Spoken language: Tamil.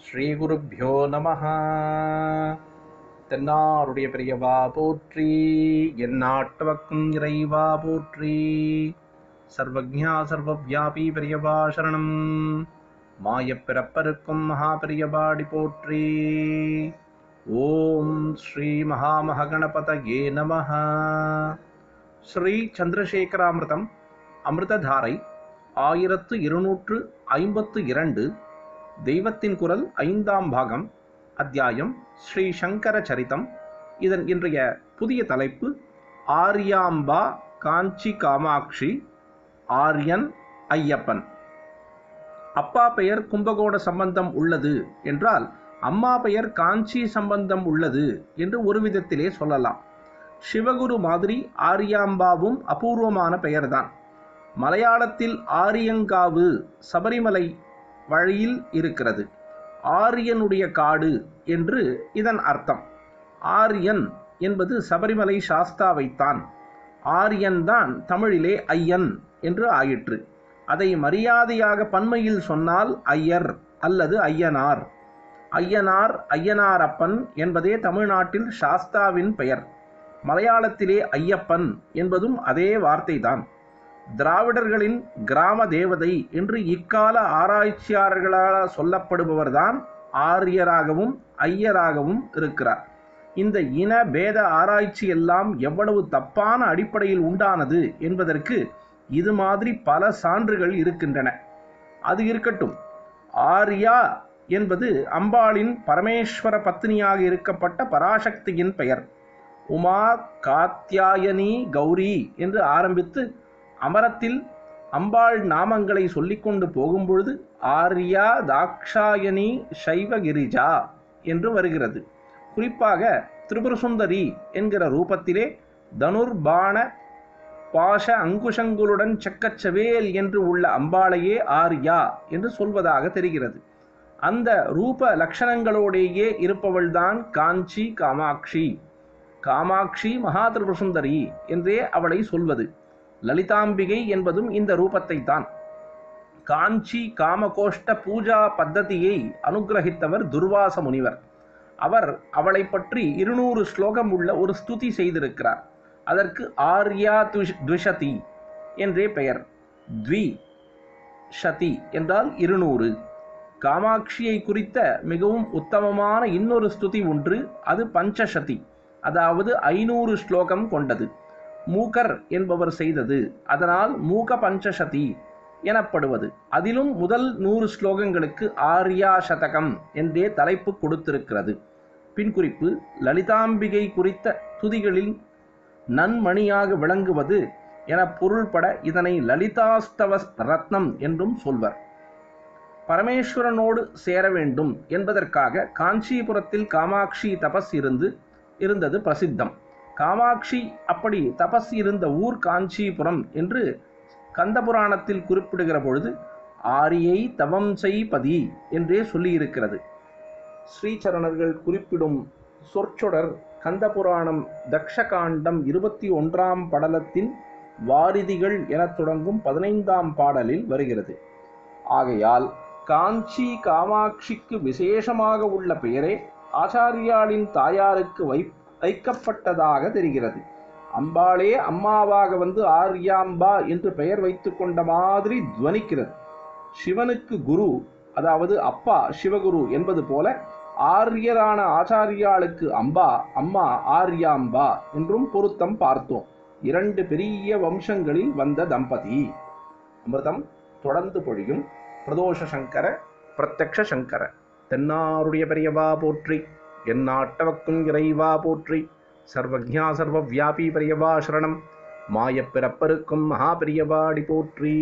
ஸ்ரீகுருப்போ நமஹ. தென்னாருடைய பெரியவா போற்றி, எந்நாட்டவர்க்கும் இறைவா போற்றி. சர்வஜ்ஞா சர்வவ்யாபி பெரியவா சரணம். மாயப்பிறப்பருக்கும் மகா பெரியவாடி போற்றி. ஓம் ஸ்ரீ மகாமகணபதயே நமஹ. ஸ்ரீ சந்திரசேகராமிர்தம் அமிர்ததாரை 1252. தெய்வத்தின் குரல் 5ஆம் பாகம். அத்தியாயம் ஸ்ரீ சங்கர சரிதம். இதன் இன்றைய புதிய தலைப்பு ஆர்யாம்பா காஞ்சி காமாட்சி, ஆர்யன் ஐயப்பன். அப்பா பெயர் கும்பகோண சம்பந்தம் உள்ளது என்றால் அம்மா பெயர் காஞ்சி சம்பந்தம் உள்ளது என்று ஒரு விதத்திலே சொல்லலாம். சிவகுரு மாதிரி ஆர்யாம்பாவும் அபூர்வமான பெயர்தான். மலையாளத்தில் ஆரியங்காவு சபரிமலை வழியில் இருக்கிறது. ஆரியனுடைய காடு என்று இதன் அர்த்தம். ஆரியன் என்பது சபரிமலை சாஸ்தாவைத்தான். ஆரியன்தான் தமிழிலே ஐயன் என்று ஆயிற்று. அதை மரியாதையாக பன்மையில் சொன்னால் ஐயர் அல்லது ஐயனார். ஐயனார், ஐயனாரப்பன் என்பதே தமிழ்நாட்டில் சாஸ்தாவின் பெயர். மலையாளத்திலே ஐயப்பன் என்பதும் அதே வார்த்தைதான். திராவிடர்களின் கிராம தேவதை என்று இக்கால ஆராய்ச்சியாளர்களால் சொல்லப்படுபவர்தான் ஆரியராகவும் ஐயராகவும் இருக்கிறார். இந்த இன பேத ஆராய்ச்சி எல்லாம் எவ்வளவு தப்பான அடிப்படையில் உண்டானது என்பதற்கு இது மாதிரி பல சான்றுகள் இருக்கின்றன. அது இருக்கட்டும். ஆர்யா என்பது அம்பாளின் பரமேஸ்வர பத்னியாக இருக்கப்பட்ட பராசக்தியின் பெயர். உமா, காத்யாயனி, கௌரி என்று ஆரம்பித்து அமரத்தில் அம்பாள் நாமங்களை சொல்லிக்கொண்டு போகும்பொழுது ஆர்யா, தாக்ஷாயணி, சைவகிரிஜா என்று வருகிறது. குறிப்பாக திரிபுரசுந்தரி என்கிற ரூபத்திலே தனுர்பாண பாஷ அங்குஷங்களுடன் செக்கச்சவேல் என்று உள்ள அம்பாளையே ஆர்யா என்று சொல்வதாக தெரிகிறது. அந்த ரூப லட்சணங்களோடேயே இருப்பவள்தான் காஞ்சி காமாட்சி. காமாட்சி மகா திரிபுரசுந்தரி என்றே அவளை சொல்வது. லலிதாம்பிகை என்பதும் இந்த ரூபத்தை தான். காஞ்சி காமகோஷ்ட பூஜா பத்ததியை அனுகிரகித்தவர் துர்வாச முனிவர். அவர் அவளை பற்றி 200 ஸ்லோகம் உள்ள ஒரு ஸ்துதி செய்திருக்கிறார். அதற்கு ஆர்யா த்விஷதி என்றே பெயர். த்வி ஷதி என்றால் 200. காமாட்சியை குறித்த மிகவும் உத்தமமான இன்னொரு ஸ்துதி ஒன்று. அது பஞ்சசதி, அதாவது 500 ஸ்லோகம் கொண்டது. மூகர் என்பவர் செய்தது. அதனால் மூக பஞ்சசதி எனப்படுவது. அதிலும் முதல் 100 ஸ்லோகங்களுக்கு ஆர்யா சதகம் என்றே தலைப்பு கொடுத்திருக்கிறது. பின்குறிப்பு: லலிதாம்பிகை குறித்த துதிகளில் நன்மணியாக விளங்குவது என பொருள்பட இதனை லலிதாஸ்தவ ரத்னம் என்றும் சொல்வர். பரமேஸ்வரனோடு சேர வேண்டும் என்பதற்காக காஞ்சிபுரத்தில் காமாட்சி தபஸ் இருந்தது பிரசித்தம். காமாட்சி அப்படி தபஸ் இருந்த ஊர் காஞ்சிபுரம் என்று கந்தபுராணத்தில் குறிப்பிடுகிற பொழுது ஆரியை தவம் செய்பதி என்றே சொல்லியிருக்கிறது. ஸ்ரீசரணர்கள் குறிப்பிடும் சொற்சொடர் கந்தபுராணம் தக்ஷகாண்டம் 21ஆம் படலத்தின் வாரிதிகள் எனத் தொடங்கும் 15ஆம் பாடலில் வருகிறது. ஆகையால் காஞ்சி காமாட்சிக்கு விசேஷமாக உள்ள பெயரே ஆச்சாரியாளின் தாயாருக்கு வைக்கப்பட்டதாக தெரிகிறது. அம்பாளே அம்மாவாக வந்து ஆர்யாம்பா என்று பெயர் வைத்து கொண்ட மாதிரி துவனிக்கிறது. சிவனுக்கு குரு, அதாவது அப்பா சிவகுரு என்பது போல ஆரியரான ஆச்சாரியாளுக்கு அம்பா அம்மா ஆர்யாம்பா என்றும் பொருத்தம் பார்த்தோம். 2 பெரிய வம்சங்களில் வந்த தம்பதி. அமிர்தம் தொடர்ந்து பொழியும். பிரதோஷ சங்கர பிரத்யக்ஷ சங்கர. தென்னாருடைய பெரியவா போற்றி, எந்நாட்டவர்க்கும் இறைவா போற்றி. சர்வஜ்ஞா சர்வவ்யாபி பெரியவா சரணம். மாயப்பிறப்பருக்கும் மகா பெரியவாடி போற்றி.